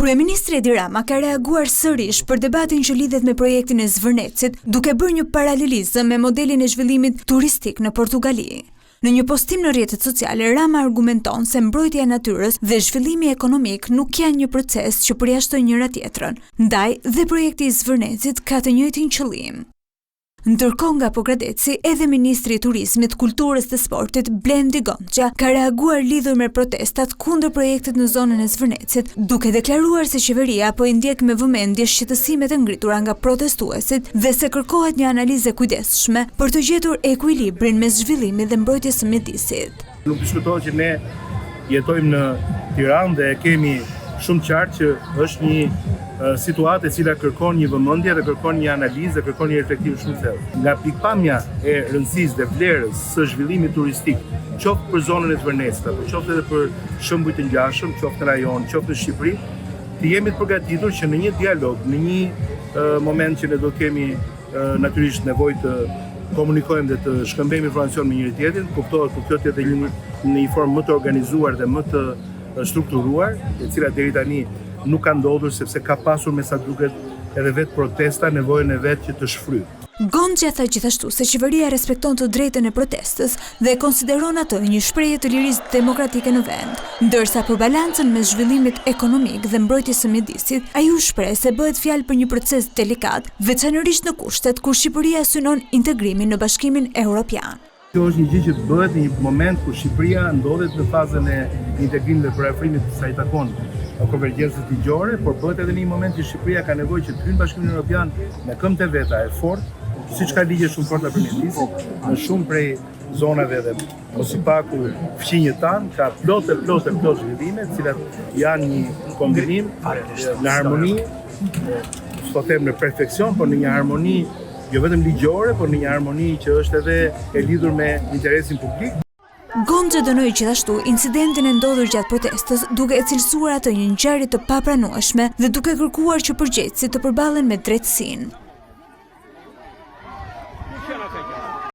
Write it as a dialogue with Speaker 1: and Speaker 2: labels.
Speaker 1: Kryeministri Edi Rama ka reaguar sërish për debatin që lidhet me projektin e Zvërnecit, duke bërë një paralelizëm me modelin e zhvillimit turistik në Portugali. Në një postim në rrjetet sociale, Rama argumenton se mbrojtja e natyrës dhe zhvillimi ekonomik nuk janë një proces që përjashtojnë njëra tjetrën, ndaj dhe projekti i Zvërnecit ka të njëjtin qëllim. Ndërkohë nga Pogradeci, edhe Ministri i Turizmit, Kulturës dhe Sportit, Blendi Gonxha, ka reaguar lidhur me protestat kundër projektit në zonën e Zvërnecit, duke deklaruar se qeveria po i ndjek me vëmendje shqetësimet e ngritura nga protestuesit dhe se kërkohet një analizë e kujdesshme për të gjetur ekuilibrin mes zhvillimit dhe mbrojtjes së mjedisit.
Speaker 2: Nuk diskutohet që ne jetojmë në Tiranë dhe kemi shumë qartë që është një situatë e cila kërkon një vëmendje dhe kërkon një analizë dhe kërkon një reflektim shumë thellë. Nga pikpamja e rëndësisë dhe vlerës së zhvillimit turistik, qoftë për zonën e Zvërnecit, apo qoftë edhe për shembuj të ngjashëm, qoftë në rajon, qoftë në Shqipëri, të jemi të përgatitur që në një dialog, në një moment që ne do kemi natyrisht nevojë të komunikojmë dhe të shkëmbejmë informacion me njëri tjetrin, kuptohet që kjo të jetë në një formë më të organizuar dhe më të strukturuar, e cila deri tani nuk ka ndodhur sepse ka pasur me sa duket edhe vetë protesta nevojën e vetë që të shfryjë.
Speaker 1: Gonxha tha gjithashtu se qeveria respekton të drejtën e protestës dhe e konsideron atë një shprehje të lirisë demokratike në vend, ndërsa për balancën mes zhvillimit ekonomik dhe mbrojtjes së mjedisit, ai u shpreh se bëhet fjalë për një proces delikat, veçanërisht në kushtet kur Shqipëria synon integrimin në Bashkimin Evropian.
Speaker 2: Kjo është një gjë që bëhet në një moment kur Shqipëria ndodhet në fazën e integrimit dhe përafrimit sa i takon konvergjencës ligjore, por bëhet edhe në një moment që Shqipëria ka nevojë që të hyjë në Bashkimin Evropian me këmbë të veta e fortë, siç ka ligje shumë forta për mjedisin, në shumë prej zonave dhe mos i paku fqinjët tanë ka plot zhvillime, të cilat janë një kombinim në harmoni, s'po them në perfeksion, por në një harmoni jo vetëm ligjore, por në një harmoni që është edhe e lidhur me interesin publik.
Speaker 1: Gonxha dënoi gjithashtu incidentin e ndodhur gjatë protestës, duke e cilësuar atë një ngjarje të papranueshme dhe duke kërkuar që përgjegjësit të përballen me drejtësinë.